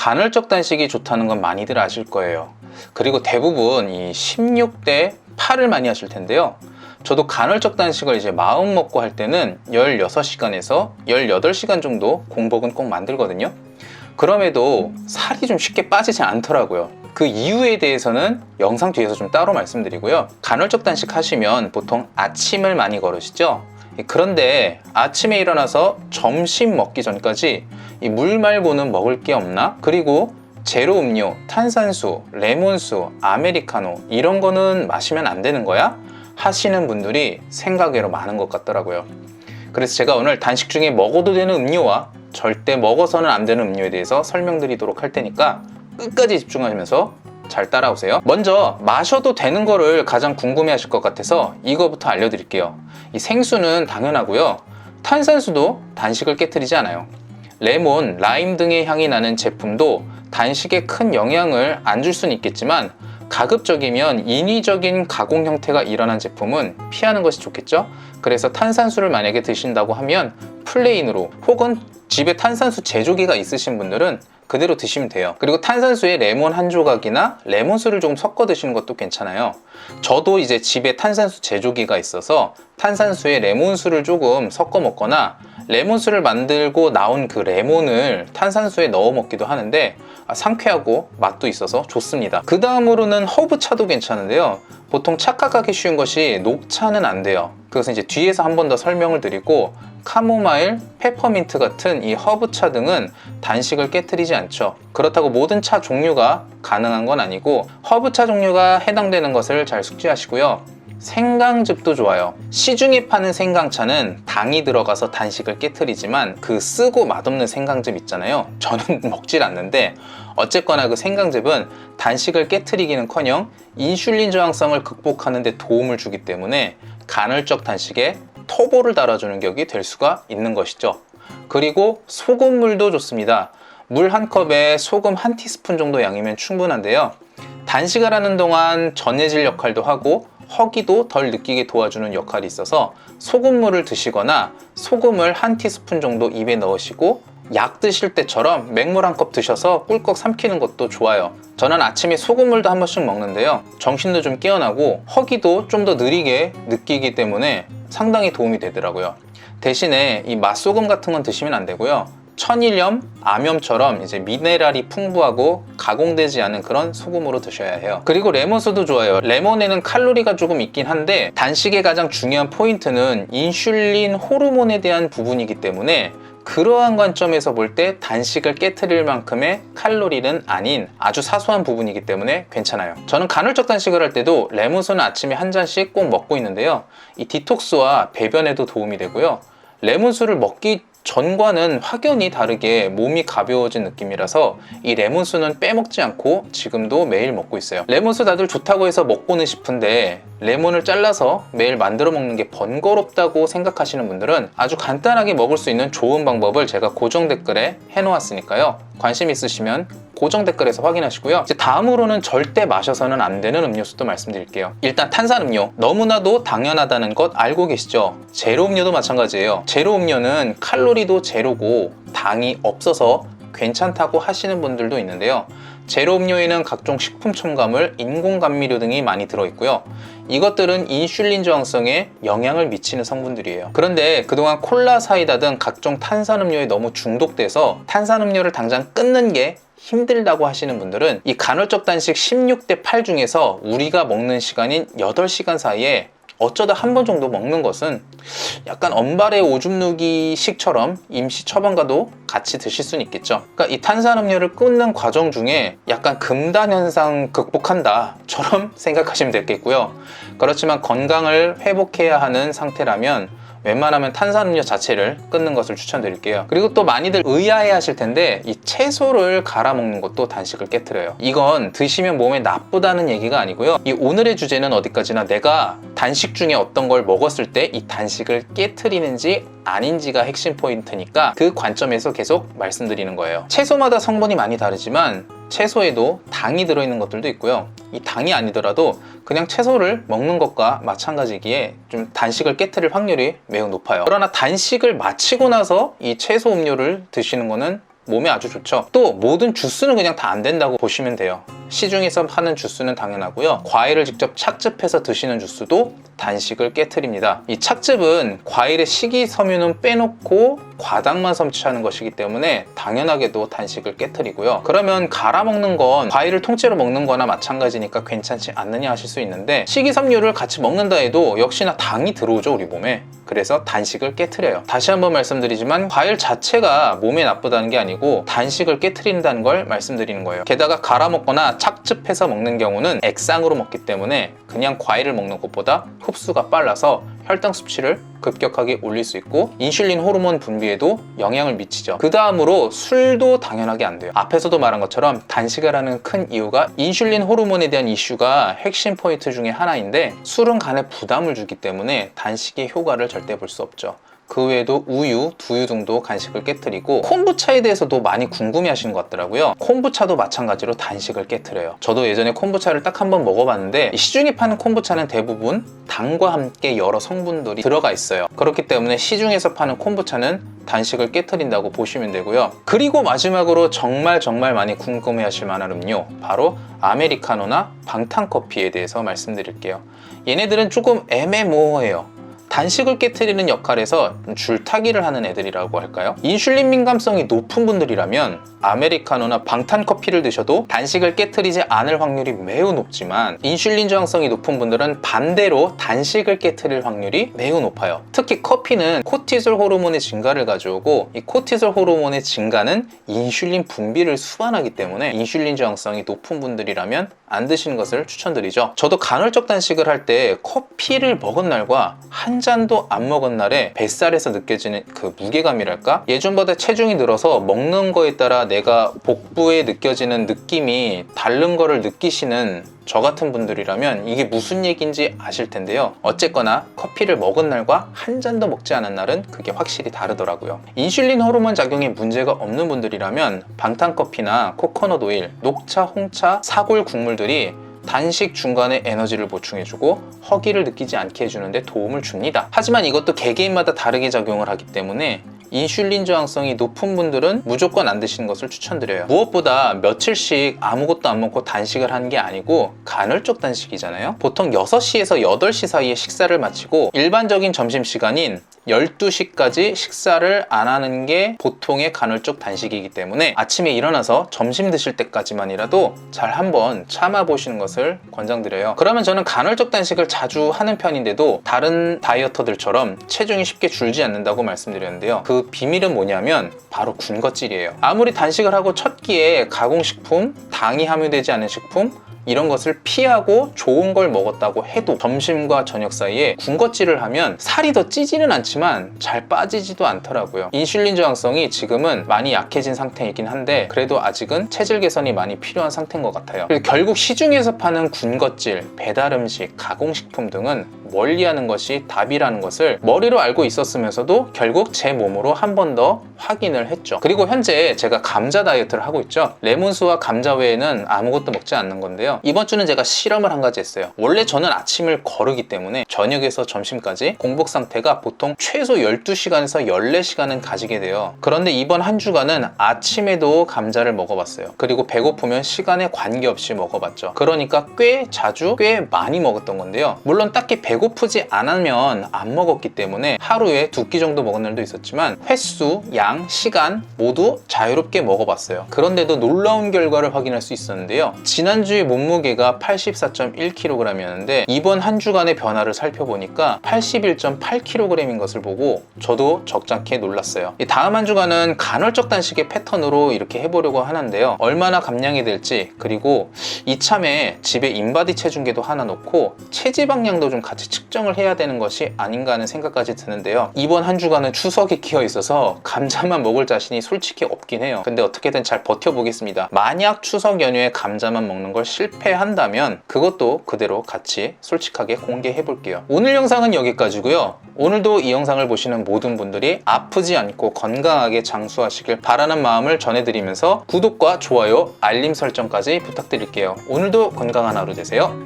간헐적 단식이 좋다는 건 많이들 아실 거예요. 그리고 대부분 이 16대 8을 많이 하실 텐데요. 저도 간헐적 단식을 이제 마음 먹고 할 때는 16시간에서 18시간 정도 공복은 꼭 만들거든요. 그럼에도 살이 좀 쉽게 빠지지 않더라고요. 그 이유에 대해서는 영상 뒤에서 좀 따로 말씀드리고요. 간헐적 단식 하시면 보통 아침을 많이 걸으시죠? 그런데 아침에 일어나서 점심 먹기 전까지 이 물 말고는 먹을 게 없나? 그리고 제로 음료, 탄산수, 레몬수, 아메리카노 이런 거는 마시면 안 되는 거야? 하시는 분들이 생각외로 많은 것 같더라고요. 그래서 제가 오늘 단식 중에 먹어도 되는 음료와 절대 먹어서는 안 되는 음료에 대해서 설명드리도록 할 테니까 끝까지 집중하시면서 잘 따라오세요. 먼저 마셔도 되는 거를 가장 궁금해 하실 것 같아서 이거부터 알려드릴게요. 이 생수는 당연하고요. 탄산수도 단식을 깨트리지 않아요. 레몬, 라임 등의 향이 나는 제품도 단식에 큰 영향을 안 줄 수는 있겠지만 가급적이면 인위적인 가공 형태가 일어난 제품은 피하는 것이 좋겠죠? 그래서 탄산수를 만약에 드신다고 하면 플레인으로 혹은 집에 탄산수 제조기가 있으신 분들은 그대로 드시면 돼요. 그리고 탄산수에 레몬 한 조각이나 레몬수를 조금 섞어 드시는 것도 괜찮아요. 저도 이제 집에 탄산수 제조기가 있어서 탄산수에 레몬수를 조금 섞어 먹거나 레몬수를 만들고 나온 그 레몬을 탄산수에 넣어 먹기도 하는데 상쾌하고 맛도 있어서 좋습니다. 그 다음으로는 허브차도 괜찮은데요. 보통 착각하기 쉬운 것이 녹차는 안 돼요. 그것은 이제 뒤에서 한 번 더 설명을 드리고, 카모마일, 페퍼민트 같은 이 허브차 등은 단식을 깨트리지 않죠. 그렇다고 모든 차 종류가 가능한 건 아니고 허브차 종류가 해당되는 것을 잘 숙지하시고요. 생강즙도 좋아요. 시중에 파는 생강차는 당이 들어가서 단식을 깨트리지만 그 쓰고 맛없는 생강즙 있잖아요. 저는 먹질 않는데 어쨌거나 그 생강즙은 단식을 깨트리기는커녕 인슐린 저항성을 극복하는 데 도움을 주기 때문에 간헐적 단식에 터보를 달아주는 격이 될 수가 있는 것이죠. 그리고 소금물도 좋습니다. 물 한 컵에 소금 한 티스푼 정도 양이면 충분한데요. 단식을 하는 동안 전해질 역할도 하고 허기도 덜 느끼게 도와주는 역할이 있어서 소금물을 드시거나 소금을 한 티스푼 정도 입에 넣으시고 약 드실 때처럼 맹물 한 컵 드셔서 꿀꺽 삼키는 것도 좋아요. 저는 아침에 소금물도 한 번씩 먹는데요. 정신도 좀 깨어나고 허기도 좀 더 느리게 느끼기 때문에 상당히 도움이 되더라고요. 대신에 이 맛소금 같은 건 드시면 안 되고요. 천일염, 암염처럼 이제 미네랄이 풍부하고 가공되지 않은 그런 소금으로 드셔야 해요. 그리고 레몬수도 좋아요. 레몬에는 칼로리가 조금 있긴 한데 단식의 가장 중요한 포인트는 인슐린 호르몬에 대한 부분이기 때문에 그러한 관점에서 볼 때 단식을 깨트릴 만큼의 칼로리는 아닌 아주 사소한 부분이기 때문에 괜찮아요. 저는 간헐적 단식을 할 때도 레몬수는 아침에 한 잔씩 꼭 먹고 있는데요. 이 디톡스와 배변에도 도움이 되고요. 레몬수를 먹기 전과는 확연히 다르게 몸이 가벼워진 느낌이라서 이 레몬수는 빼먹지 않고 지금도 매일 먹고 있어요. 레몬수 다들 좋다고 해서 먹고는 싶은데 레몬을 잘라서 매일 만들어 먹는 게 번거롭다고 생각하시는 분들은 아주 간단하게 먹을 수 있는 좋은 방법을 제가 고정 댓글에 해놓았으니까요. 관심 있으시면 고정 댓글에서 확인하시고요. 이제 다음으로는 절대 마셔서는 안 되는 음료수도 말씀드릴게요. 일단 탄산음료, 너무나도 당연하다는 것 알고 계시죠? 제로 음료도 마찬가지예요. 제로 음료는 칼로리도 제로고 당이 없어서 괜찮다고 하시는 분들도 있는데요. 제로 음료에는 각종 식품 첨가물, 인공 감미료 등이 많이 들어있고요. 이것들은 인슐린 저항성에 영향을 미치는 성분들이에요. 그런데 그동안 콜라, 사이다 등 각종 탄산음료에 너무 중독돼서 탄산음료를 당장 끊는 게 힘들다고 하시는 분들은 이 간헐적 단식 16대 8 중에서 우리가 먹는 시간인 8시간 사이에 어쩌다 한 번 정도 먹는 것은 약간 언발의 오줌 누기식처럼 임시 처방과도 같이 드실 수는 있겠죠. 그러니까 이 탄산음료를 끊는 과정 중에 약간 금단 현상 극복한다처럼 생각하시면 되겠고요. 그렇지만 건강을 회복해야 하는 상태라면 웬만하면 탄산음료 자체를 끊는 것을 추천드릴게요. 그리고 또 많이들 의아해 하실 텐데 이 채소를 갈아 먹는 것도 단식을 깨트려요. 이건 드시면 몸에 나쁘다는 얘기가 아니고요. 이 오늘의 주제는 어디까지나 내가 단식 중에 어떤 걸 먹었을 때 이 단식을 깨트리는지 아닌지가 핵심 포인트니까 그 관점에서 계속 말씀드리는 거예요. 채소마다 성분이 많이 다르지만 채소에도 당이 들어있는 것들도 있고요. 이 당이 아니더라도 그냥 채소를 먹는 것과 마찬가지기에 좀 단식을 깨트릴 확률이 매우 높아요. 그러나 단식을 마치고 나서 이 채소 음료를 드시는 거는 몸에 아주 좋죠. 또 모든 주스는 그냥 다 안 된다고 보시면 돼요. 시중에서 파는 주스는 당연하고요. 과일을 직접 착즙해서 드시는 주스도 단식을 깨트립니다. 이 착즙은 과일의 식이섬유는 빼놓고 과당만 섭취하는 것이기 때문에 당연하게도 단식을 깨트리고요. 그러면 갈아 먹는 건 과일을 통째로 먹는 거나 마찬가지니까 괜찮지 않느냐 하실 수 있는데, 식이섬유를 같이 먹는다 해도 역시나 당이 들어오죠, 우리 몸에. 그래서 단식을 깨트려요. 다시 한번 말씀드리지만 과일 자체가 몸에 나쁘다는 게 아니고 단식을 깨트린다는 걸 말씀드리는 거예요. 게다가 갈아 먹거나 착즙해서 먹는 경우는 액상으로 먹기 때문에 그냥 과일을 먹는 것보다 흡수가 빨라서 혈당 수치를 급격하게 올릴 수 있고 인슐린 호르몬 분비에도 영향을 미치죠. 그 다음으로 술도 당연하게 안 돼요. 앞에서도 말한 것처럼 단식을 하는 큰 이유가 인슐린 호르몬에 대한 이슈가 핵심 포인트 중에 하나인데, 술은 간에 부담을 주기 때문에 단식의 효과를 절대 볼 수 없죠. 그 외에도 우유, 두유 등도 간식을 깨트리고, 콤부차에 대해서도 많이 궁금해 하시는 것 같더라고요. 콤부차도 마찬가지로 단식을 깨트려요. 저도 예전에 콤부차를 딱 한번 먹어봤는데, 시중에 파는 콤부차는 대부분 당과 함께 여러 성분들이 들어가 있어요. 그렇기 때문에 시중에서 파는 콤부차는 단식을 깨트린다고 보시면 되고요. 그리고 마지막으로 정말 많이 궁금해 하실 만한 음료, 바로 아메리카노나 방탄커피에 대해서 말씀드릴게요. 얘네들은 조금 애매모호해요. 단식을 깨트리는 역할에서 줄타기를 하는 애들이라고 할까요? 인슐린 민감성이 높은 분들이라면 아메리카노나 방탄커피를 드셔도 단식을 깨트리지 않을 확률이 매우 높지만, 인슐린 저항성이 높은 분들은 반대로 단식을 깨트릴 확률이 매우 높아요. 특히 커피는 코티솔 호르몬의 증가를 가져오고, 이 코티솔 호르몬의 증가는 인슐린 분비를 수반하기 때문에 인슐린 저항성이 높은 분들이라면 안 드시는 것을 추천드리죠. 저도 간헐적 단식을 할 때 커피를 먹은 날과 한 잔도 안 먹은 날에 뱃살에서 느껴지는 그 무게감이랄까? 예전보다 체중이 늘어서 먹는 거에 따라 내가 복부에 느껴지는 느낌이 다른 거를 느끼시는 저 같은 분들이라면 이게 무슨 얘기인지 아실 텐데요. 어쨌거나 커피를 먹은 날과 한 잔도 먹지 않은 날은 그게 확실히 다르더라고요. 인슐린 호르몬 작용에 문제가 없는 분들이라면 방탄커피나 코코넛 오일, 녹차, 홍차, 사골 국물들이 단식 중간에 에너지를 보충해주고 허기를 느끼지 않게 해주는데 도움을 줍니다. 하지만 이것도 개개인마다 다르게 작용을 하기 때문에 인슐린 저항성이 높은 분들은 무조건 안 드시는 것을 추천드려요. 무엇보다 며칠씩 아무것도 안 먹고 단식을 하는 게 아니고 간헐적 단식이잖아요. 보통 6시에서 8시 사이에 식사를 마치고 일반적인 점심시간인 12시까지 식사를 안 하는 게 보통의 간헐적 단식이기 때문에 아침에 일어나서 점심 드실 때까지만이라도 잘 한번 참아보시는 것을 권장드려요. 그러면 저는 간헐적 단식을 자주 하는 편인데도 다른 다이어터들처럼 체중이 쉽게 줄지 않는다고 말씀드렸는데요. 그 비밀은 뭐냐면 바로 군것질이에요. 아무리 단식을 하고 첫 끼에 가공식품, 당이 함유되지 않은 식품, 이런 것을 피하고 좋은 걸 먹었다고 해도 점심과 저녁 사이에 군것질을 하면 살이 더 찌지는 않지만 잘 빠지지도 않더라고요. 인슐린 저항성이 지금은 많이 약해진 상태이긴 한데 그래도 아직은 체질 개선이 많이 필요한 상태인 것 같아요. 그리고 결국 시중에서 파는 군것질, 배달음식, 가공식품 등은 멀리하는 것이 답이라는 것을 머리로 알고 있었으면서도 결국 제 몸으로 한 번 더 확인을 했죠. 그리고 현재 제가 감자 다이어트를 하고 있죠. 레몬수와 감자 외에는 아무것도 먹지 않는 건데요. 이번 주는 제가 실험을 한 가지 했어요. 원래 저는 아침을 거르기 때문에 저녁에서 점심까지 공복 상태가 보통 최소 12시간에서 14시간은 가지게 돼요. 그런데 이번 한 주간은 아침에도 감자를 먹어봤어요. 그리고 배고프면 시간에 관계없이 먹어봤죠. 그러니까 꽤 자주 꽤 많이 먹었던 건데요. 물론 딱히 배고프지 않으면 안 먹었기 때문에 하루에 2끼 정도 먹은 날도 있었지만 횟수, 양, 시간 모두 자유롭게 먹어봤어요. 그런데도 놀라운 결과를 확인할 수 있었는데요. 지난주에 몸무게가 84.1kg이었는데 이번 한 주간의 변화를 살펴보니까 81.8kg인 것을 보고 저도 적잖게 놀랐어요. 다음 한 주간은 간헐적 단식의 패턴으로 이렇게 해보려고 하는데요. 얼마나 감량이 될지, 그리고 이참에 집에 인바디 체중계도 하나 놓고 체지방량도 좀 같이 측정을 해야 되는 것이 아닌가 하는 생각까지 드는데요. 이번 한 주간은 추석이 끼어 있어서 감자만 먹을 자신이 솔직히 없긴 해요. 근데 어떻게든 잘 버텨보겠습니다. 만약 추석 연휴에 감자만 먹는 걸 실패한다면 그것도 그대로 같이 솔직하게 공개해 볼게요. 오늘 영상은 여기까지고요. 오늘도 이 영상을 보시는 모든 분들이 아프지 않고 건강하게 장수하시길 바라는 마음을 전해드리면서 구독과 좋아요, 알림 설정까지 부탁드릴게요. 오늘도 건강한 하루 되세요.